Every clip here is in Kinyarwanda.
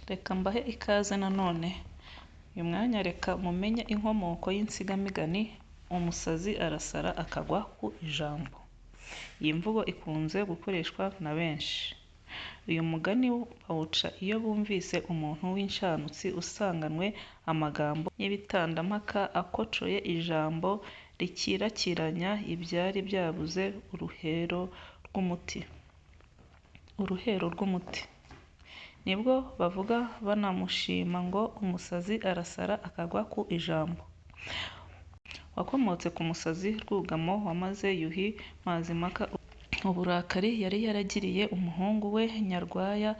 Reka mbahe ikaze nanone. Uyu mwanya reka mumenye inkomoko y'insigamigani umusazi arasara akagwa ku ijambo. Iyi mvugo ikunze gukoreshwa na benshi. Uyu mugani bawuca iyo bumvise umuntu w'inshanutsi usanganwe amagambo y'ibitandampaka akocoye ijambo rikirakiranya ibyari byabuze uruhero rw'umuti. Nibwo bavuga banamushima ngo umusazi arasara akagwa ku ijambo. Wakomotse ku musazi Rwugamo wamaze Yuhi Mazimhaka uburakari yari yaragiriye umuhungu we Nyarwaya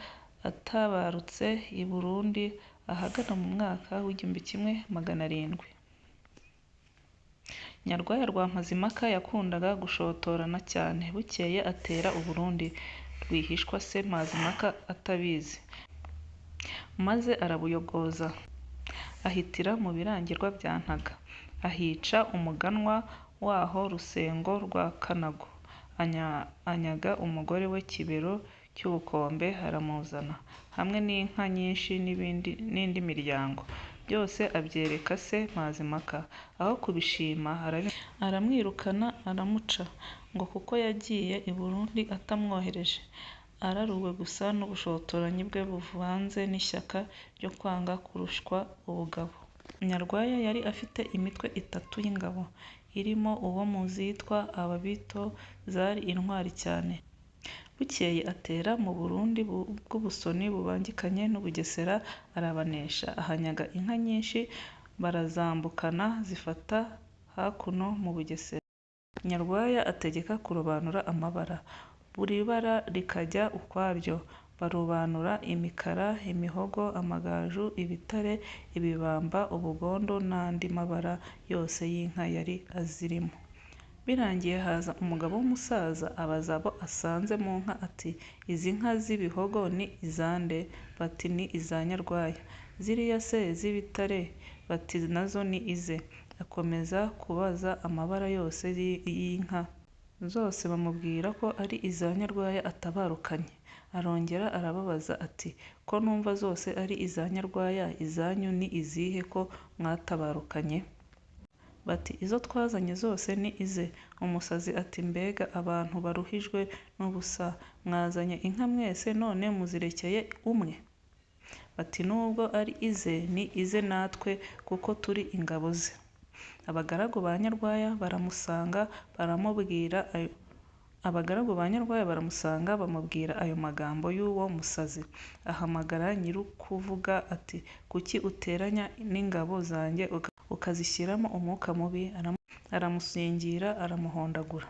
atabarutse i Burundi ahagana mu mwaka w'1700. Nyarwaya rwa Mazimhaka yakundaga gushotorana cyane. Bukeye atera u Burundi. Rwihishwa se Mazimhaka atabizi, maze arabuyogoza. Ahitira mu Birangirwa bya Ntaga. Ahica umuganwa waho Rusengo rwa Kanago. Anyaga umugore we Kibero cy'Ubukombe aramuzana, hamwe n'inka nyinshi n'indi miryango. Byose abyereka se Mazimhaka. Aho kubishima aramwirukana aramuca, ngo kuko yagiye i Burundi atamwohereje. Araruwe gusa n'ubushotoranyi bwe buvanze n'ishyaka ryo kwanga kurushwa ubugabo. Nyarwaya yari afite imitwe 3 y'ingabo, irimo uwo mu zitwa Ababito zari intwari cyane. Bukeye atera mu Burundi bw'Ubusoni bubangikanye n'Ubugesera arabanesha. Ahanyaga inka nyinshi barazambukana zifata hakuno mu Bugesera. Nyarwaya ategeka kurobanura amabara, buri bara rikajya ukwabyo. Barobanura imikara, imihogo, amagaju, ibitare, ibibamba, ubugondo n'andi mabara yose y'inka yari azirimo. Birangiye haza umugabo w'umusaza abaza abo asanze mu nka ati: "Izi nka z'ibihogo ni izande?" Bati: "Ni iza Nyarwaya." "Ziriya se z'ibitare?" Bati: "Nazo ni ize." Akomeza kubaza amabara yose y'inka zose, bamubwira ko ari iza Nyarwaya atabarukanye. Arongera arababaza ati: "Ko numva zose ari iza Nyarwaya, izanyu ni izihe ko mwatabarukanye?" Bati: "Izo twazanye zose ni ize." Umusazi ati: "Mbega abantu baruhijwe n'ubusa, mwazanye inka mwese none muzirekeye umwe?" Bati: "Nubwo ari ize, ni ize natwe kuko turi ingabo ze." Abagaragu ba Nyarwaya bamubwira ayo magambo y'uwo musazi. Ahamagara nyirukuvuga ati: "Kuki uteranya n'ingabo zanjye ukazishyiramo umwuka mubi?" Aramusingira aramuhondagura.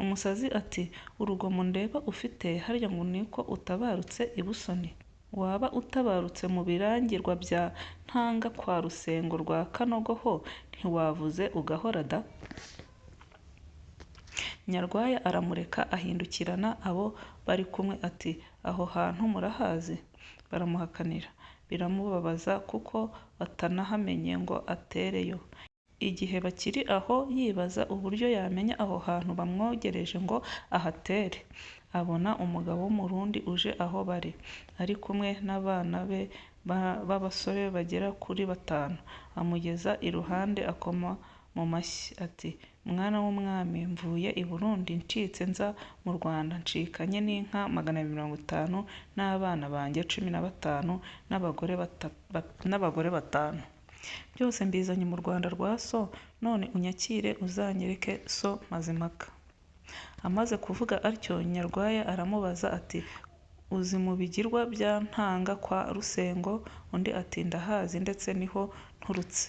Umusazi ati: "Urugomo ndeba ufite harya ngo niko utabarutse i Busoni? Waba utabarutse mu Birangirwa bya Ntanga kwa Rusengo rwa Kanogo ho ntiwavuze ugahora da?" Nyarwaya aramureka ahindukirana abo bari kumwe ati: "Aho hantu murahazi?" Baramuhakanira. Biramubabaza kuko batanahamenye ngo atereyo. Igihe bakiri aho yibaza uburyo yamenya aho hantu bamwogereje ngo ahatere, abona umugabo w'Umurundi uje aho bari, ari kumwe n'abana be b'abasore bagera kuri 5. Amugeza iruhande akoma mu mashyi ati: "Mwana w'umwami, mvuye i Burundi ncitse nza mu Rwanda, ncikanye n'inka 250 n'abana banjye 15 n'abagore 5. Byose mbizanye mu Rwanda rwa so, none unyakire uzanyereke so Mazimhaka." Amaze kuvuga atyo, Nyarwaya aramubaza ati: "Uzi mu Bigirwa bya Ntanga kwa Rusengo?" Undi ati: "Ndahazi ndetse niho nturutse."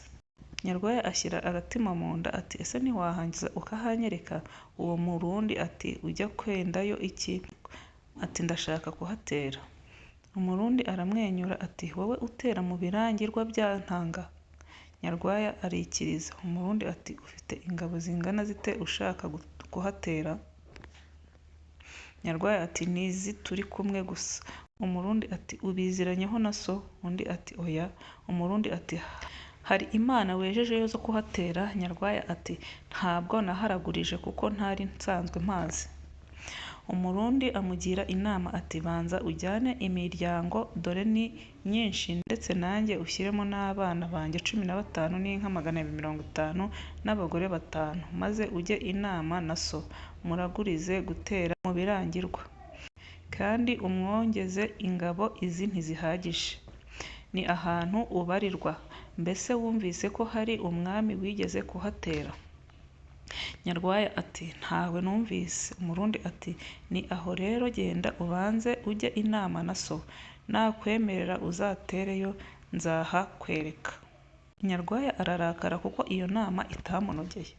Nyarwaya ashyira agatima mu nda ati: "Ese ntiwahangiza ukahanyereka?" Uwo Murundi ati: "Ujya kwendayo iki?" Ati: "Ndashaka kuhatera." Umurundi aramwenyura ati: "Wowe utera mu Birangirwa bya Ntanga?" Nyarwaya arikiriza. Umurundi ati: "Ufite ingabo zingana zite ushaka kuhatera?" Nyarwaya ati: "Ni izi turi kumwe gusa." Umurundi ati: "Ubiziranyeho na so?" Undi ati: "Oya." Umurundi ati: "Hari imana wejejeyo zo kuhatera?" Nyarwaya ati: "Ntabwo naharagurije kuko ntari nsanzwe mpazi." Umurundi amugira inama ati banza ujyane imiryango dore ni myinshi ndetse nanjye ushyiremo n'abana banjye 15 n'inka 250 n'abagore 5 maze ujye inama na so muragurize gutera mu Birangirwa kandi umwongeze ingabo izi ntizihagije. Ni ahantu ubarirwa, mbese wumvise ko hari umwami wigeze kuhatera? Nyarwaya ati ntawe numvise. Umurundi ati ni aho rero genda ubanze ujye inama na so, nakwemerera uzatereyo nzahakwereka. Nyarwaya ararakara kuko iyo nama itamunogeye.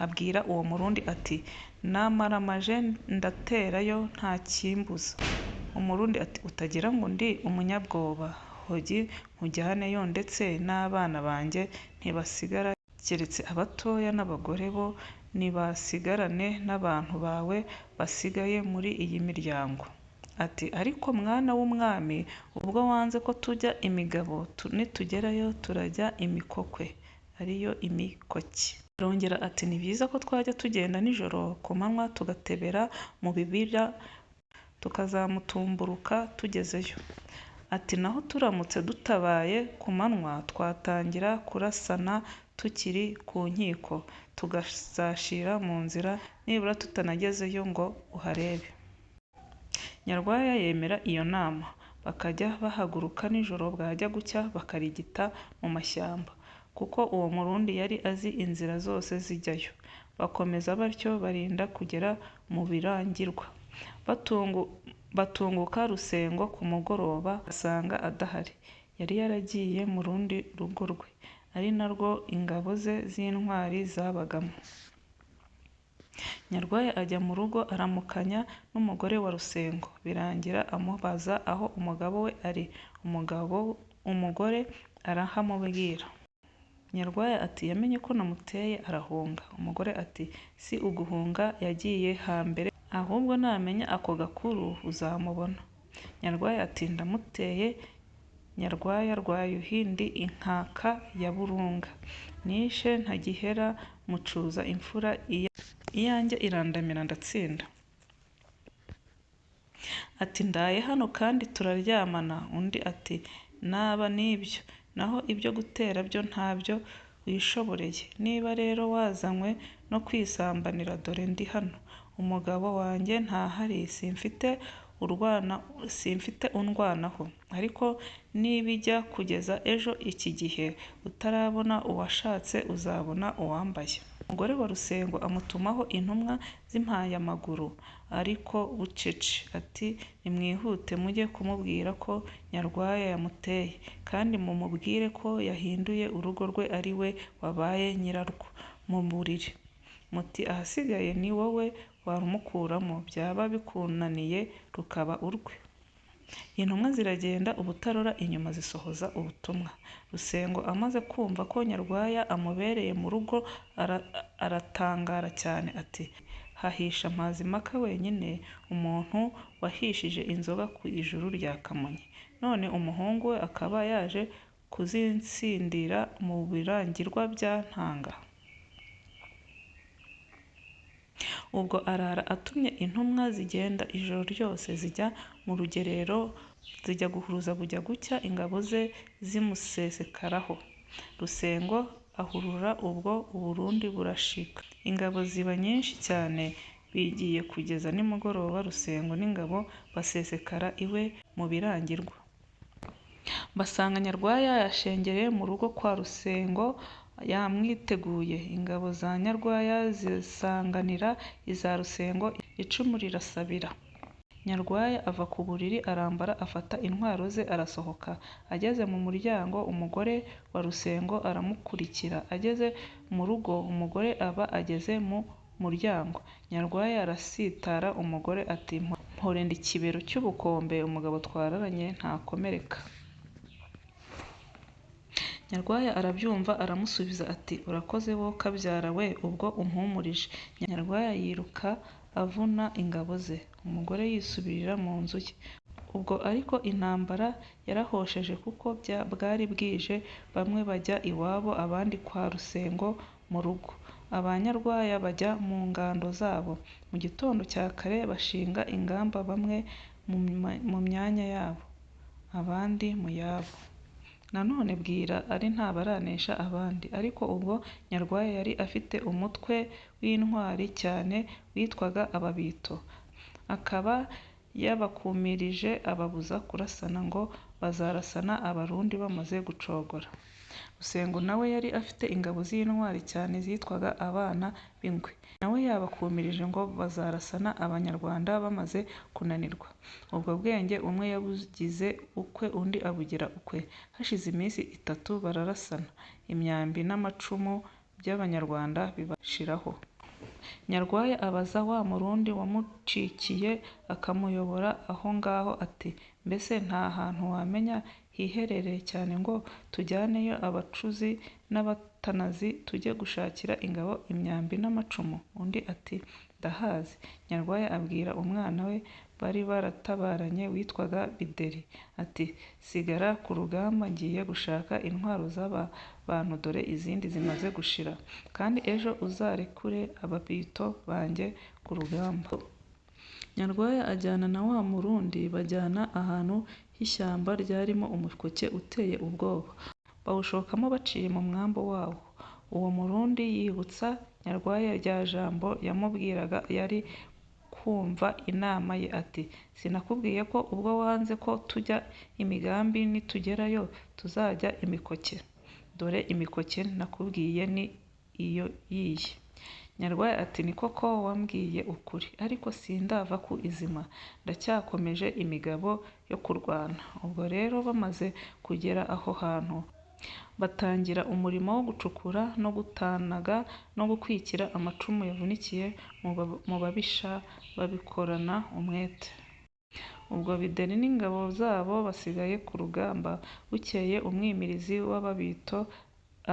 Abwira uwo Murundi ati namaramaje ndaterayo nta kimbuza. Umurundi ati utagira ngo ndi umunyabwoba, hogi nkujyaneyo ndetse n'abana banjye ntibasigara keretse abatoya n'abagore bo nibasigarane n'abantu bawe basigaye muri iyi miryango. Ati ariko mwana w'umwami, ubwo wanze ko tujya imigabo, nitugerayo turajya imikokwe, ariyo imikoki. Arongera ati ni byiza ko twajya tugenda nijoro ku manywa tugatebera mu bibira tukazamutumburuka tugezeyo. Ati naho turamutse dutabaye ku manywa twatangira kurasana tukiri ku nkiko, tugazashira mu nzira nibura tutanagezeyo ngo uharebe. Nyarwaya yemera iyo nama, bakajya bahaguruka nijoro bwajya gucya bakarigita mu mashyamba, kuko uwo Murundi yari azi inzira zose zijyayo. Bakomeza batyo barinda kugera mu Birangirwa. Batunguka Rusengo ku mugoroba basanga adahari, yari yaragiye mu rundi rugo rwe, ari narwo ingabo ze z'intwari zabagamo. Nyarwaya ajya mu rugo aramukanya n'umugore wa Rusengo, birangira amubaza aho umugabo we ari. Umugore arahamubwira. Nyarwaya ati yamenye ko namuteye arahunga. Umugore ati si uguhunga yagiye hambere, ahubwo namenya ako gakuru uzamubona. Nyarwaya ati ndamuteye Nyarwaya rwa Yuhi ndi inkaka ya Burunga, nishe ntagihera mucuza imfura iyanjye irandamira ndatsinda. Ati ndaye hano kandi turaryamana. Undi ati naba n'ibyo, naho ibyo gutera byo ntabyo wishoboreye. Niba rero wazanywe no kwisambanira dore ndi hano, umugabo wanjye ntahari, simfite undwanaho, ariko nibijya kugeza ejo iki gihe utarabona uwashatse uzabona uwambaye. Umugore wa Rusengo amutumaho intumwa z'impayamaguru ariko bucece, ati nimwihute mujye kumubwira ko Nyarwaya yamuteye, kandi mumubwire ko yahinduye urugo rwe ari we wabaye nyirarwo. Mumurire muti ahasigaye ni wowe warumukuramo, byaba bikunaniye rukaba urwe. Intumwa ziragenda ubutarora inyuma zisohoza ubutumwa. Rusengo amaze kumva ko Nyarwaya amubereye mu rugo aratangara cyane, ati hahisha Mpazimaka wenyine, umuntu wahishije inzoga ku ijuru rya Kamonyi, none umuhungu we akaba yaje kuzinsindira mu Birangirwa bya Ntanga. Ubwo arara atumye intumwa zigenda ijoro ryose zijya mu rugerero, zijya guhuruza bujya gucya ingabo ze zimusesekaraho. Rusengo ahurura ubwo Uburundi burashika, ingabo ziba nyinshi cyane, bigiye kugeza nimugoroba Rusengo n'ingabo basesekara iwe mu Birangirwa. Basanga Nyarwaya yashengereye mu rugo kwa Rusengo yamwiteguye. Ingabo za Nyarwaya zisanganira iza Rusengo, icumu rirasabira. Nyarwaya ava ku buriri arambara, afata intwaro ze arasohoka. Ageze mu muryango umugore wa Rusengo aramukurikira. Ageze mu rugo umugore aba ageze mu muryango. Nyarwaya arasitara. Umugore ati mpore ndi kibero cy'ubukombe, umugabo twararanye ntakomereka. Nyarwaya arabyumva aramusubiza ati urakoze wo kabyara we, ubwo umpumurije. Nyarwaya yiruka avuna ingabo ze. Umugore yisubirira mu nzu ye. Ubwo ariko intambara yarahosheje kuko bwari bwije, bamwe bajya iwabo abandi kwa Rusengo mu rugo. Abanyarwaya bajya mu ngando zabo. Mu gitondo cya kare bashinga ingamba, bamwe mu myanya yabo, abandi mu yabo. Nanone Bwira ari ntabaranesha abandi, ariko ubwo Nyarwaya yari afite umutwe w'intwari cyane witwaga Ababito, akaba yabakumirije ababuza kurasana ngo bazarasana Abarundi bamaze gucogora. Rusengo nawe yari afite ingabo z'intwari cyane zitwaga Abana b'Ingwe, nawe yabakumirije ngo bazarasana Abanyarwanda bamaze kunanirwa. Ubwo bwenge umwe yabugize ukwe, undi abugira ukwe. Hashize iminsi 3 bararasana, imyambi n'amacumu by'Abanyarwanda bibashiraho. Nyarwaya abaza wa Murundi wamucikiye akamuyobora aho ngaho ati: "Mbese nta hantu wamenya hiherereye cyane ngo tujyaneyo abacuzi n'abatanazi tujye gushakira ingabo imyambi n'amacumu?" Undi ati: "Ndahazi." Nyarwaya abwira umwana we bari baratabaranye witwaga Bideri ati: "Sigara ku rugamba, ngiye gushaka intwaro z'aba bantu, dore izindi zimaze gushira, kandi ejo uzarekure Ababito banjye ku rugamba." Nyarwaya ajyana na wa Murundi, bajyana ahantu h'ishyamba ryarimo umukoke uteye ubwoba, bawushokamo baciye mu mwambo wawo. Uwo Murundi yibutsa Nyarwaya rya jambo yamubwiraga yari kumva inama ye ati: "Sinakubwiye ko ubwo wanze ko tujya imigambi nitugerayo tuzajya imikoke? Dore imikoke nakubwiye ni iyo yiyi." Nyarwaya ati: "Ni koko wambwiye ukuri, ariko sindava ku izima, ndacyakomeje imigabo yo kurwana." Ubwo rero bamaze kugera aho hantu, batangira umurimo wo gucukura no gutanaga no gukwikira amacumu yavunikiye mu babisha, babikorana umwete. Ubwo Bideri n'ingabo zabo basigaye ku rugamba. Bukeye umwimirizi w'Ababito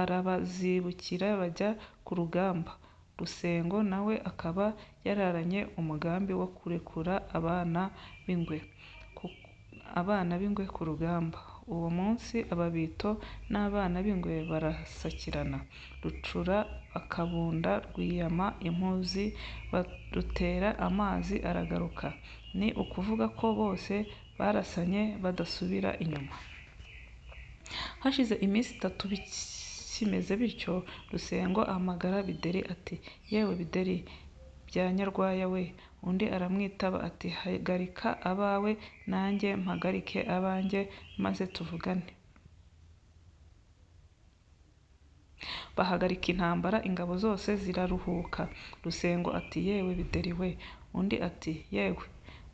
arabazibukira bajya ku rugamba. Rusengo nawe akaba yararanye umugambi wo kurekura Abana b'Ingwe ku rugamba. Uwo munsi Ababito n'Abana b'Ingwe barasakirana. Rucura akabunda rwiyama impuzi, barutera amazi aragaruka. Ni ukuvuga ko bose barasanye badasubira inyuma. Hashize iminsi 3 kimeze bityo, Rusengo ahamagara Bideri ati: "Yewe Bideri bya Nyarwaya we." Undi aramwitaba ati: "Hagarika abawe nanjye mpagarike abanjye, maze tuvugane." Bahagarika intambara, ingabo zose ziraruhuka. Rusengo ati: "Yewe Bideri we." Undi ati: "Yewe."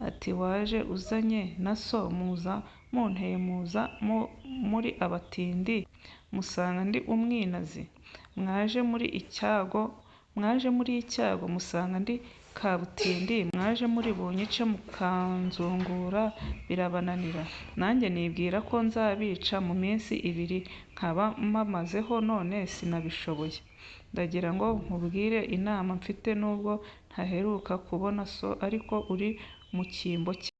Ati: "Waje uzanye na so, muza munteye, muza muri abatindi, musanga ndi umwinazi. Mwaje muri icyago musanga ndi kabutindi, mwaje muri bunyice mukanzungura birabananira. Nanjye nibwira ko nzabica mu minsi 2 nkaba mpamazeho, none sinabishoboye. Ndagira ngo nkubwire inama mfite, nubwo ntaheruka kubona so, ariko uri mu cyimbo cye.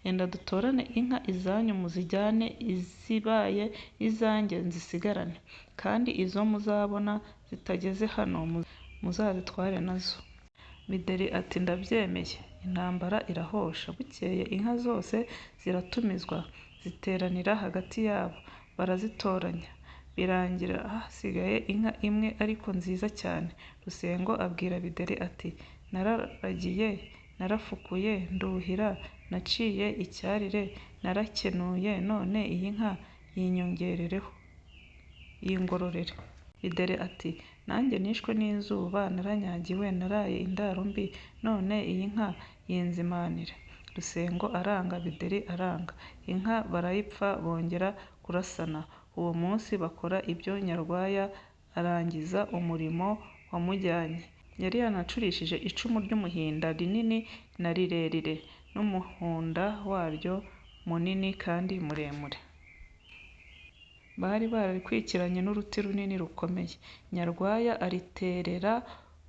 Enda dutorane inka izanyu muzijyane, izibaye izanjye nzisigarane, kandi izo muzabona zitageze hano muzazitware nazo." Bideri ati: "Ndabyemeye." Intambara irahosha. Bukeye inka zose ziratumizwa, ziteranira hagati yabo, barazitoranya, birangira hasigaye inka imwe ariko nziza cyane. Rusengo abwira Bideri ati: "Nararagiye, narafukuye, nduhira, naciye icyarire, narakenuye, none iyi nka yingororere." Bideri ati: "Nanjye nishwe n'izuba, naranyagiwe, naraye indaro mbi, none iyi nka yinzimanire." Rusengo aranga, Bideri aranga. Inka barayipfa, bongera kurasana. Uwo munsi bakora ibyo Nyarwaya arangiza umurimo wamujyanye. Yari yanacurishije icumu ry'umuhinda rinini na rirerire, n'umuhunda waryo munini kandi muremure. Bari bararikwikiranye n'uruti runini rukomeye. Nyarwaya ariterera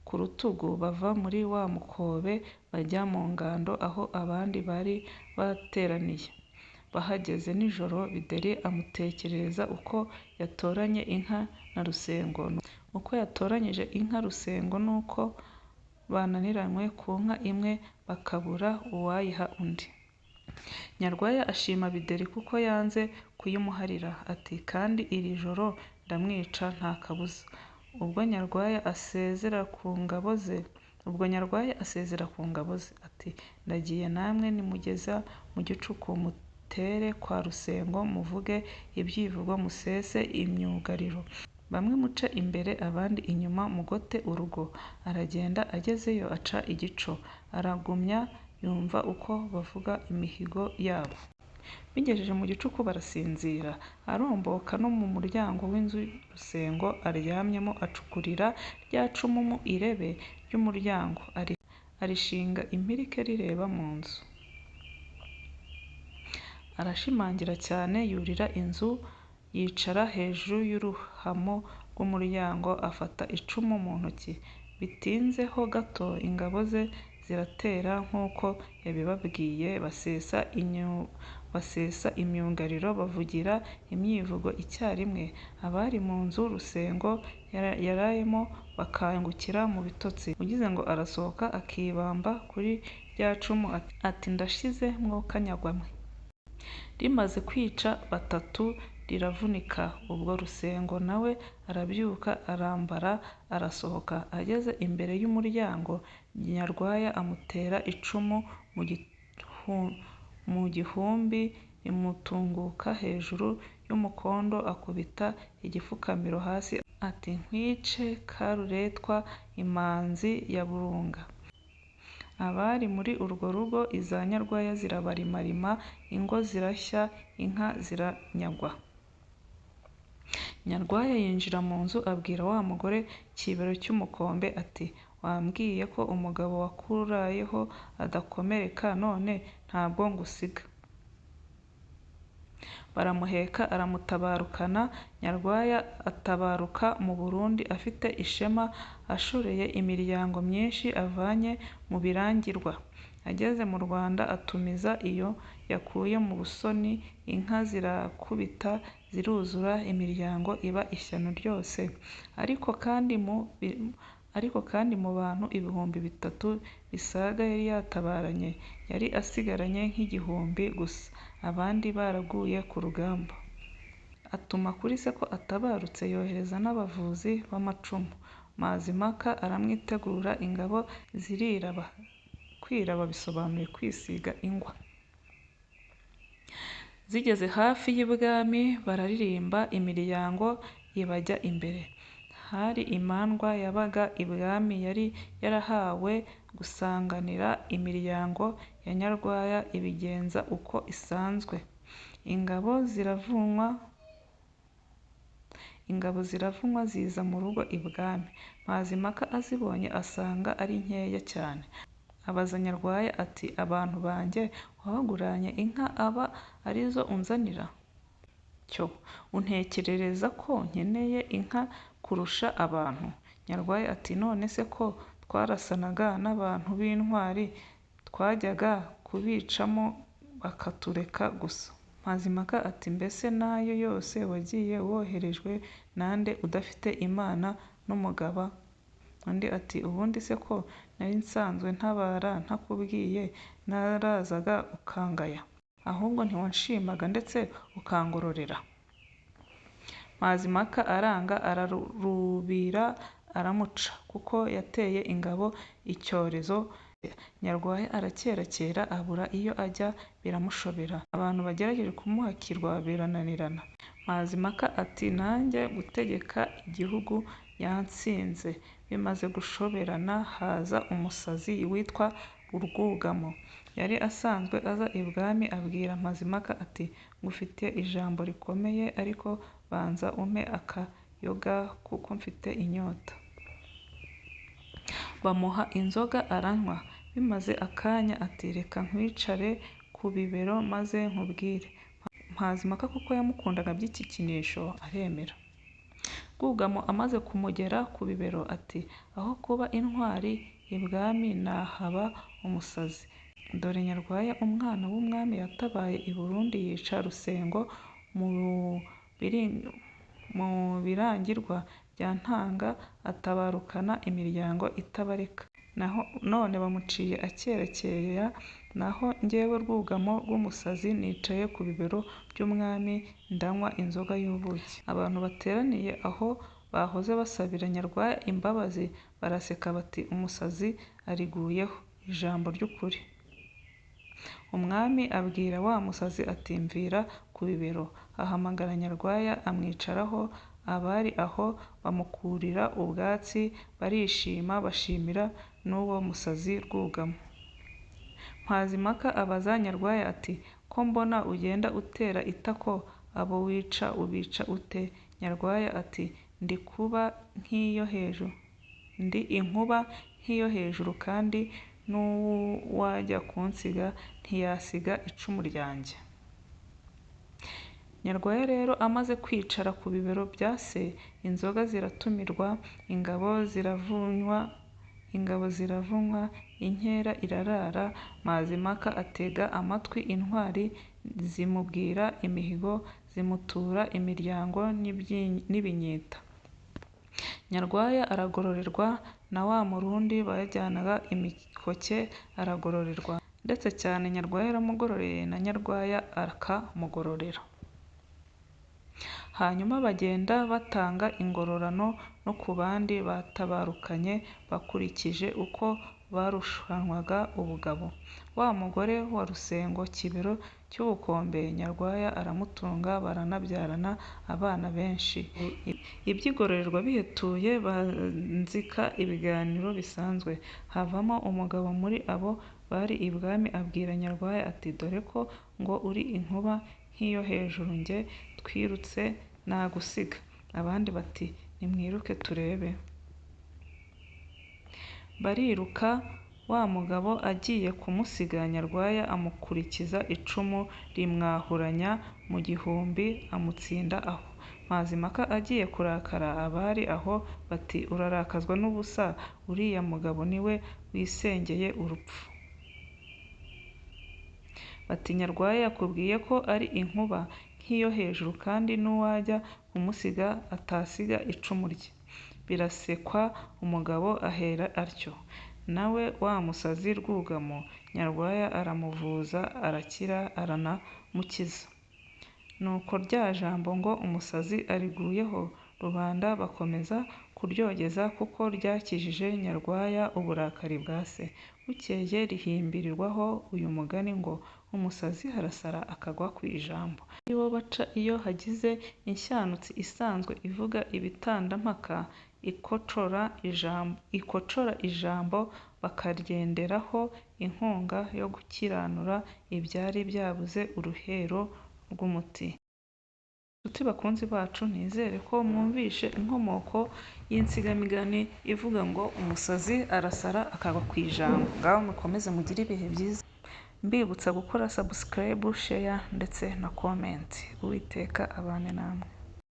ku rutugu, bava muri wa mukobe bajya mu ngando aho abandi bari bateraniye. Bahageze nijoro, Bideri amutekerereza uko yatoranye inka na Rusengo, uko yatoranyije inka Rusengo n'uko bananiranywe ku nka imwe bakabura uwayiha undi. Nyarwaya ashima Bideri kuko yanze kuyimuharira, ati kandi iri joro ndamwica nta kabuza. Ubwo Nyarwaya asezera ku ngabo ze, ati ndagiye namwe nimugeza mu gicuku mutere kwa Rusengo muvuge ibyivugo musese imyugariro, bamwe muce imbere abandi inyuma mugote urugo. Aragenda agezeyo aca igico, aragumya yumva uko bavuga imihigo yabo. Bigejeje mu gicuku barasinzira, aromboka no mu muryango w'inzu Rusengo aryamyemo acukurira rya cumu mu irebe ry'umuryango arishinga impirike rireba mu nzu. Arashimangira cyane yurira inzu yicara hejuru y'uruhamo rw'umuryango afata icumu mu ntoki. Bitinzeho gato ingabo ze ziratera nk'uko yabibabwiye, basesa imyugariro bavugira imyivugo icyarimwe. Abari mu nzu Rusengo yarayemo bakangukira mu bitotsi. Ugize ngo arasohoka akibamba kuri rya cumu ati ndashize mwokanyagwa mwe. Rimaze kwica batatu riravunika. Ubwo Rusengo nawe arabyuka arambara arasohoka. Ageze imbere y'umuryango Nyarwaya amutera icumu mu gihumbi rimutunguka hejuru y'umukondo akubita igipfukamiro hasi ati nkwice Karuretwa imanzi ya Burunga. Abari muri urwo rugo iza Nyarwaya zirabarimarima, ingo zirashya, inka ziranyagwa. Nyarwaya yinjira mu nzu abwira wa mugore Kibero cy'umukombe ati wambwiye ko umugabo wakurayeho adakomereka, none ntabwo ngusiga. Baramuheka aramutabarukana. Nyarwaya atabaruka mu Burundi afite ishema, ashoreye imiryango myinshi avanye mu Birangirwa. Ageze mu Rwanda atumiza iyo yakuye mu Busoni, inka zirakubita ziruzura, imiryango iba ishyano ryose. Ariko kandi mu bantu ibihumbi bitatu bisaga yari yatabaranye, yari asigaranye nk'igihumbi gusa, abandi baraguye ku rugamba. Atuma kuri se ko atabarutse, yohereza n'abavuzi b'amacumu. Mazimaka aramwitegura, ingabo ziriraba. Kwiraba bisobanuye kwisiga ingwa. Zigeze hafi y'ibwami bararirimba, imiryango ibajya imbere. Hari imandwa yabaga ibwami yari yarahawe gusanganira imiryango ya Nyarwaya ibigenza uko isanzwe. Ingabo ziravunwa ziza mu rugo ibwami. Mazimaka azibonye asanga ari nkeya cyane. Abaza Nyarwaya ati abantu banjye wabaguranye inka aba arizo unzanira? Cyo untekerereza ko nkeneye inka kurusha abantu? Nyarwaya ati none se ko twarasanaga n'abantu b'intwari twajyaga kubicamo bakatureka gusa? Mazimaka ati mbese nayo yose wagiye woherejwe nande udafite imana n'umugaba? Undi ati ubundi se ko nari nsanzwe ntabara ntakubwiye, narazaga ukangaya, ahubwo ntiwanshimaga ndetse ukangororera? Mazimaka aranga ararubira aramuca, kuko yateye ingabo icyorezo. Nyarwaya arakerakera abura iyo ajya biramushobera. Abantu bagerageje kumuhakirwa birananirana. Mazimaka ati nanjye gutegeka igihugu yansinze. Bimaze gushoberana haza umusazi witwa Urwugamo. Yari asanzwe aza ibwami abwira Mazimaka ati ngufitiye ijambo rikomeye, ariko banza umpe akayoga kuko mfite inyota. Bamuha inzoga aranywa. Bimaze akanya ati reka nkwicare ku bibero maze nkubwire. Mazimaka kuko yamukundaga by'ikikinisho aremera. Rwugamo amaze kumugera ku bibero ati aho kuba intwari ibwami nahaba umusazi. Dore Nyarwaya umwana w'umwami yatabaye i Burundi yica Rusengo mu Birangirwa bya Ntanga atabarukana imiryango itabarika. None bamuciye akerekeya, naho njyewe Rwugamo rw'umusazi nicaye ku bibero by'umwami ndanywa inzoga y'ubuki. Abantu bateraniye aho bahoze basabira Nyarwaya imbabazi baraseka bati umusazi ariguyeho ijambo ry'ukuri. Umwami abwira wa musazi ati mvira ku bibero. Ahamagara Nyarwaya amwicaraho, abari aho bamukurira ubwatsi barishima bashimira n'uwo musazi Rwugamo. Mpazimaka abaza Nyarwaya ati ko mbona ugenda utera itako abo wica ubica ute? Nyarwaya ati ndi inkuba nk'iyo hejuru kandi n'uwajya kunsiga ntiyasiga icumu ryanjye. Nyarwaya rero amaze kwicara ku bibero bya se, inzoga ziratumirwa, ingabo ziravunywa, inkera irarara. Mazimaka atega amatwi intwari zimubwira imihigo, zimutura imiryango n'ibinyita. Nyarwaya aragororerwa, na wa Murundi bajyanaga imikoke aragororerwa, ndetse cyane Nyarwaya yaramugororeye na Nyarwaya akamugororera. Hanyuma bagenda batanga ingororano no ku bandi batabarukanye bakurikije uko barushanwaga ubugabo. Wa mugore wa Rusengo Kibero cy'ubukombe Nyarwaya aramutunga, baranabyarana abana benshi. Iby'igororerwa bihetuye banzika ibiganiro bisanzwe. Havamo umugabo muri abo bari ibwami abwira Nyarwaya ati dore ko ngo uri inkuba nk'iyo hejuru, njye twirutse nagusiga. Abandi bati nimwiruke turebe. Bariruka, wa mugabo agiye kumusiga Nyarwaya amukurikiza icumu rimwahuranya mu gihumbi amutsinda aho. Mazimaka agiye kurakara, abari aho bati urarakazwa n'ubusa, uriya mugabo niwe wisengeye urupfu. Bati Nyarwaya yakubwiye ko ari inkuba nk'iyo hejuru kandi n'uwajya kumusiga atasiga icumu rye. Birasekwa, umugabo ahera atyo. Nawe wa musazi Rwugamo Nyarwaya aramuvuza arakira aranamukiza. Nuko rya jambo ngo umusazi ariguyeho rubanda bakomeza kuryogeza kuko ryakijije Nyarwaya uburakari bwa se. Bukeye rihimbirirwaho uyu mugani ngo umusazi arasara akagwa ku ijambo. Ari bo baca iyo hagize inshanutsi isanzwe ivuga ibitandampaka ikocora ijambo bakaryenderaho inkunga yo gukiranura ibyari byabuze uruhero rw'umuti. Nshuti bakunzi bacu, nizere ko mwumvishe inkomoko y'insigamigani ivuga ngo umusazi arasara akagwa ku ijambo. Ngaho mukomeze mugire ibihe byiza, mbibutsa gukora subscribe, share ndetse na comment. Uwiteka abane namwe.